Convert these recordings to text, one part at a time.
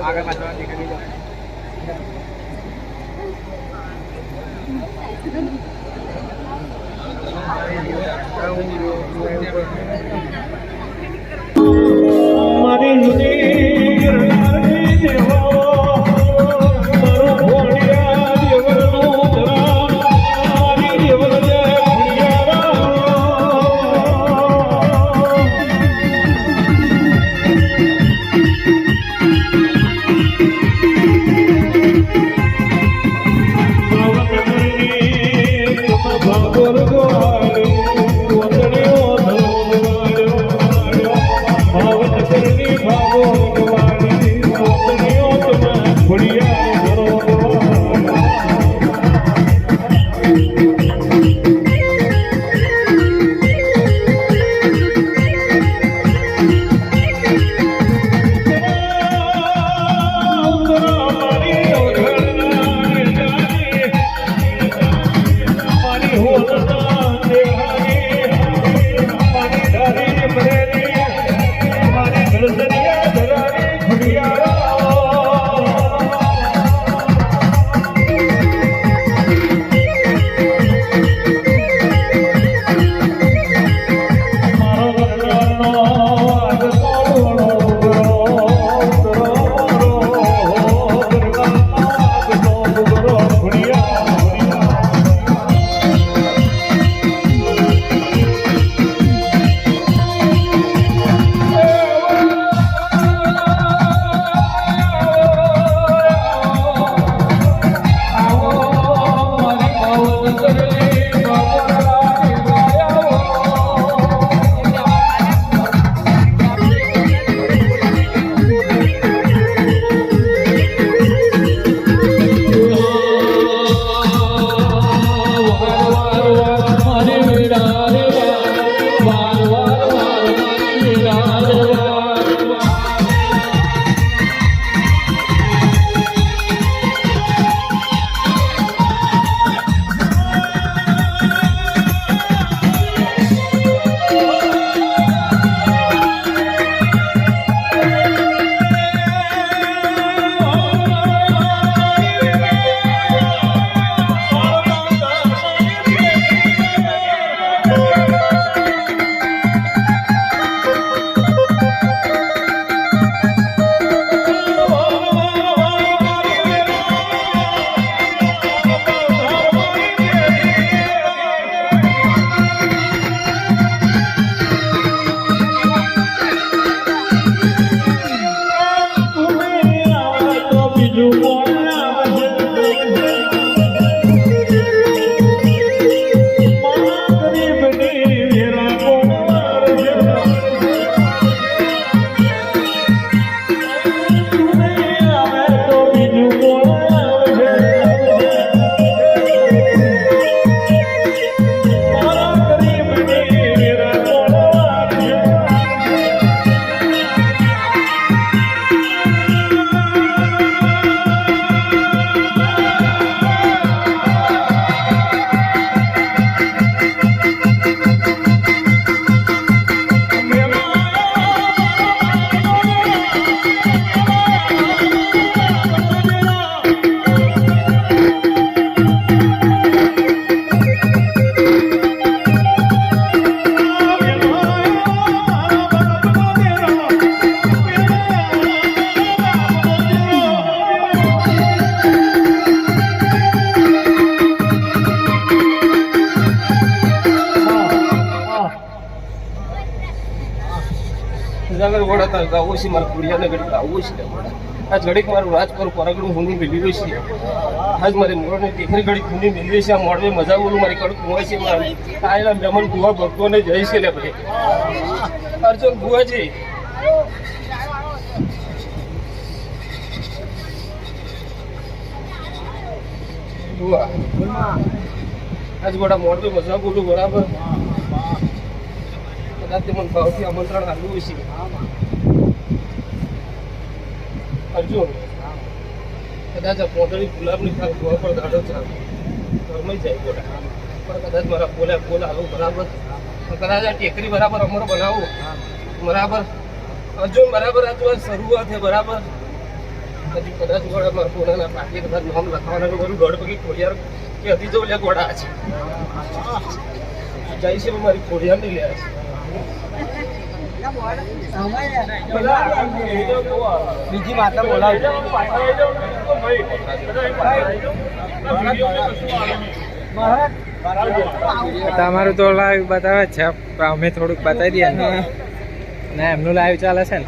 આગળ પાછળ દેખાડી દો. મારી ઓછી મારા કુડિયાને ઘડીક આવું છે આજ ઘડીક મારું રાજપર પરગડું હુંડી મેળવી છે આજ મારી મોડને ટેકરી ઘડીક હુંડી મેળવી છે આ મોડવે મજા બોલું મારી કડક કુવા છે આયેલા મહેમાન કુવા ભક્તોને જય છે લે ભાઈ અર્જુન કુવાજી આજ ગોડા મોડવે મજા બોલું બરાબર કદાચ મને ભાવથી આમંત્રણ આપવું છે અર્જુન કદાચ આ પોતળી ગુલાબની ખાલ ગોળ પર દાડો ચાલ ઘરમાં જાય ગોળા પણ કદાચ મારા ફોલ હાલું બરાબર કદાચ આ ટેકરી બરાબર અમર બનાવું બરાબર અર્જુન બરાબર આ તો શરૂઆત છે બરાબર હજી કદાચ ગોળા મારા ફોલાના પાકી કદાચ નામ લખાવાના બધું દોઢ પગી ખોડિયાર કે હતી જો લે ગોળા છે જાય છે મારી ખોડિયાર નહીં લે બીજી માતા બોલાવજો તમારું તો લાઈવ બતાવે છે અમે થોડુંક બતાવી દઈએ ને એમનું લાઈવ ચાલે છે ને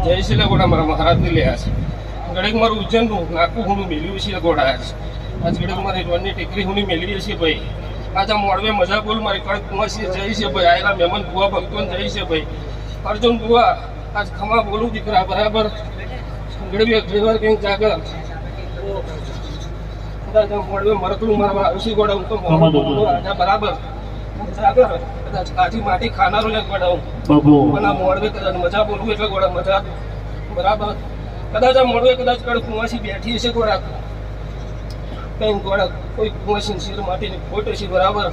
જયશીલા ગોળા મારા મહારાજને લ્યા છે ઘડીક મારું ઉજ્જૈનનું નાકું હુંનું મેળવ્યું છે ગોળા આજ ઘડીક મારી રોનની ટેકરી હુંની મેળવીએ છીએ ભાઈ આજ આ મોડવે મજા બોલ મારી કડક કુંવાસી જઈ છે ભાઈ આયેલા મહેમાન બુવા ભક્તોને જઈ છે ભાઈ અર્જુન બુવા આજ ખમા બોલું દીકરા બરાબર ગળવી ડ્રાઈવર કંઈક જાગર કદાચ મોડવે મરકડું મારવા આવશે ગોળા હું તો રાજા બરાબર જાગર કદાચ કાચી માટી ખાનારો લે ગોળા પણ આ મોડવે કદાચ મજા બોલવું એટલે ગોળા મજા બરાબર કદાચ આ મોડવે કદાચ કડક કુંવાસી બેઠી હશે ગોળા કઈ ગોળા કોઈ કુંવાસી શિર માટીની ખોટ હશે બરાબર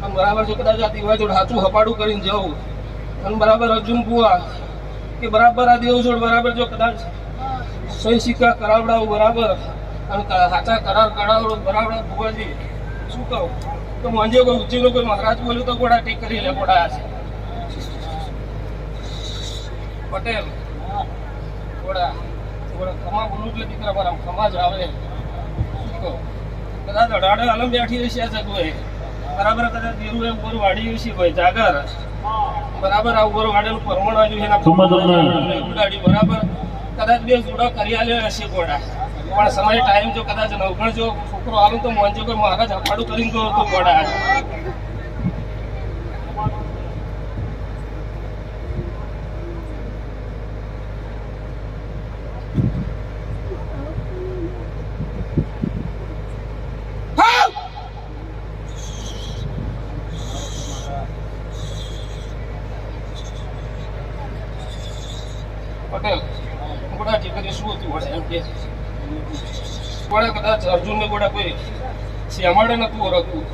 આમ બરાબર જો કદાચ આ દીવા જોડ હાથું હપાડું કરીને જવું અને બરાબર અર્જુન બુવા કે બરાબર આ દેવ જોડ બરાબર જો કદાચ સહી સિક્કા કરાવડાવું બરાબર અને સાચા કરાર કરાવડું બરાબર બુવાજી શું કહું તો મંજે કોઈ ઉચ્ચીનો કોઈ મહારાજ બોલ્યું તો ગોળા ટીક કરી લે ગોળા છે પટેલ ગોળા ગોળા ખમા બોલું એટલે દીકરા મારા ખમા જ આવે શું કહું કદાચ અઢાડે આલમ બેઠી હશે આ જગોએ બરાબર કદાચ દેરું એ ઉપર વાડી હશે ભાઈ જાગર બરાબર આ ઉપર વાડેલું પરમણ આવ્યું એના ઉડાડી બરાબર કદાચ બે જોડા કરી આલ્યા હશે ગોળા પણ સમય ટાઈમ જો કદાચ નવગણ જો છોકરો આલું તો મોંજો કોઈ મહારાજ અપાડું કરીને ગયો તો ગોળા પટેલ ગોળા ઠીકરી શું હતું વડે એમ કે ગોળા કદાચ અર્જુનને ગોળા કોઈ શ્યામાડે નતું ઓળખતું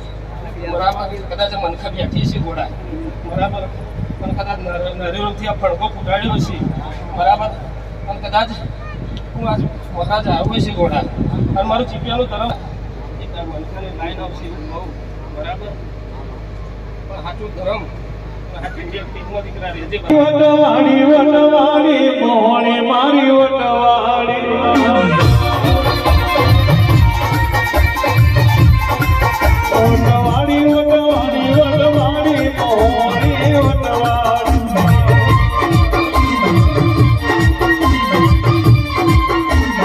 બરાબર કદાચ મનખા બેઠી છે ગોળા બરાબર પણ કદાચ નરેરોથી આ ફડકો ફૂટાડ્યો છે બરાબર અને કદાચ હું આજ મહારાજ આવ્યો છે ગોળા અને મારું ચીપિયાનું તરફ એક મનખાની લાઈન આવશે એવું કહું બરાબર પણ સાચું ધર્મ આ જિંદગી પીરમાં દીકરા રહેજે વટવાડી વટવાડી મોહણી મારી વટવાડી વટવાડી વટવાડી વટવાડી મોહણી વટવાડી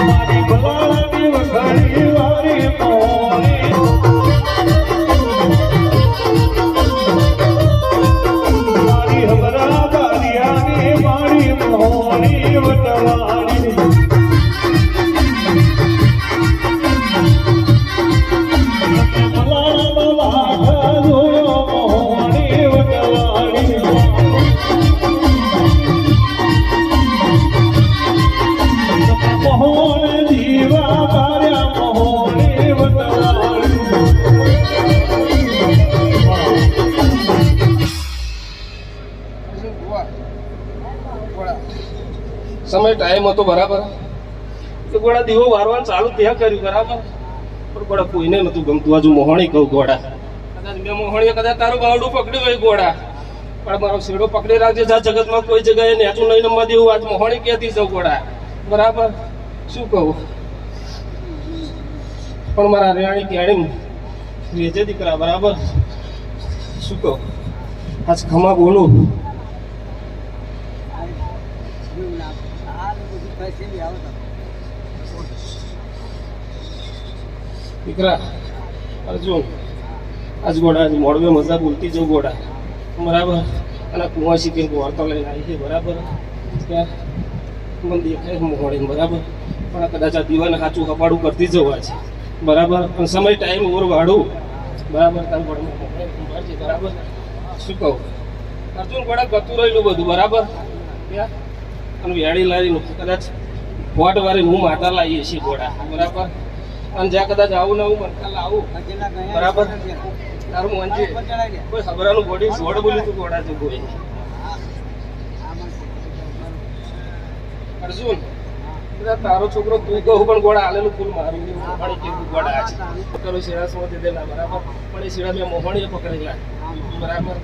મારી ભલાની વખડી વારી મોહણી મારી હમરા બારિયાની મારી મોહણી વટવાડી સમય ટાઈમ હતો બરાબર તો ગોળા દીવો વારવાનું ચાલુ ત્યાં કર્યું બરાબર પણ ગોળા કોઈને નતું ગમતું હજુ મોહણી કહું ગોળા કદાચ મેં મોહણીએ કદાચ તારું બાવડું પકડ્યું હોય ગોળા પણ મારો શેડો પકડી રાખજે જા જગતમાં કોઈ જગ્યાએ નેચું નહીં નમવા દેવું આજ મોહણી કહેતી જાઉં ગોળા બરાબર શું કહું પણ મારા રેણી કેણી રેજે દીકરા બરાબર શું કહું આજ ખમા બોલું દીકરા અર્જુન આજ ગોડા આજ મોડવે મજા બોલતી જવું ગોડા બરાબર અને કુંવાસી કંઈક વાર્તા લઈને આવી છે બરાબર ત્યાં મને દેખાય મોડી બરાબર પણ કદાચ આ દીવાને સાચું કપાડું કરતી જવા છે બરાબર પણ સમય ટાઈમ ઓર વાળું બરાબર તારું ગોડા છે બરાબર શું કહું અર્જુન ગોડા ગતું રહેલું બધું બરાબર ત્યાં અને વેડી લાવીને કદાચ વોટ વાળી હું માતા લાવીએ છીએ ગોડા બરાબર અને જ્યાં કદાચ આવું ને આવું મરકાલ આવું બરાબર તારું મનજી કોઈ ખબરાનું બોડી જોડ બોલી તું ગોડા છે કોઈ અર્જુન કદાચ તારો છોકરો તું કહું પણ ગોડા આલેલું ફૂલ મારું મોહણી કેવું ગોડા છે કરો શિરાસમાં દીધેલા બરાબર પણ એ શિરા મેં મોહણીએ પકડેલા બરાબર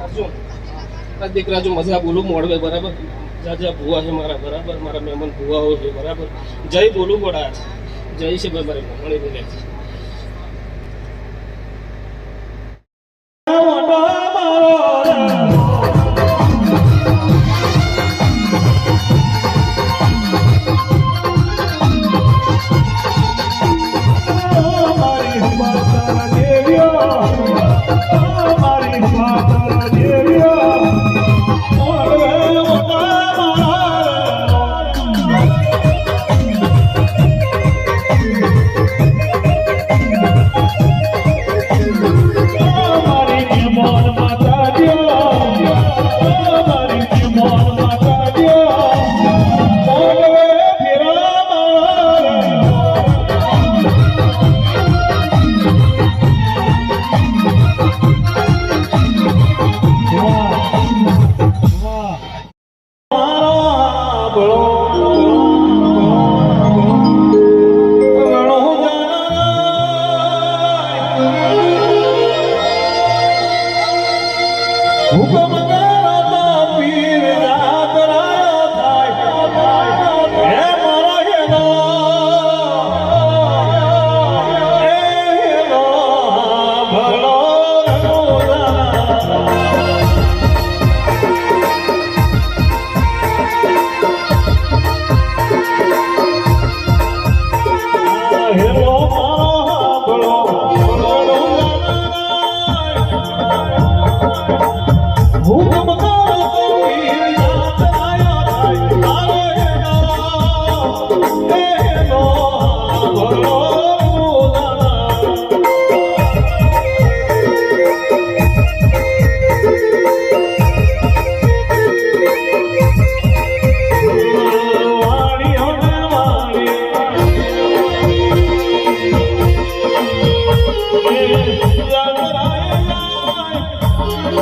અર્જુન આ દીકરા જો મજા બોલું મોડવે બરાબર જાજા ભુવા છે મારા બરાબર મારા મહેમાન ભુવાઓ છે બરાબર જય બોલું ગોડા જય છે ભાઈ મારે મોહણી બોલે છે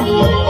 Yeah.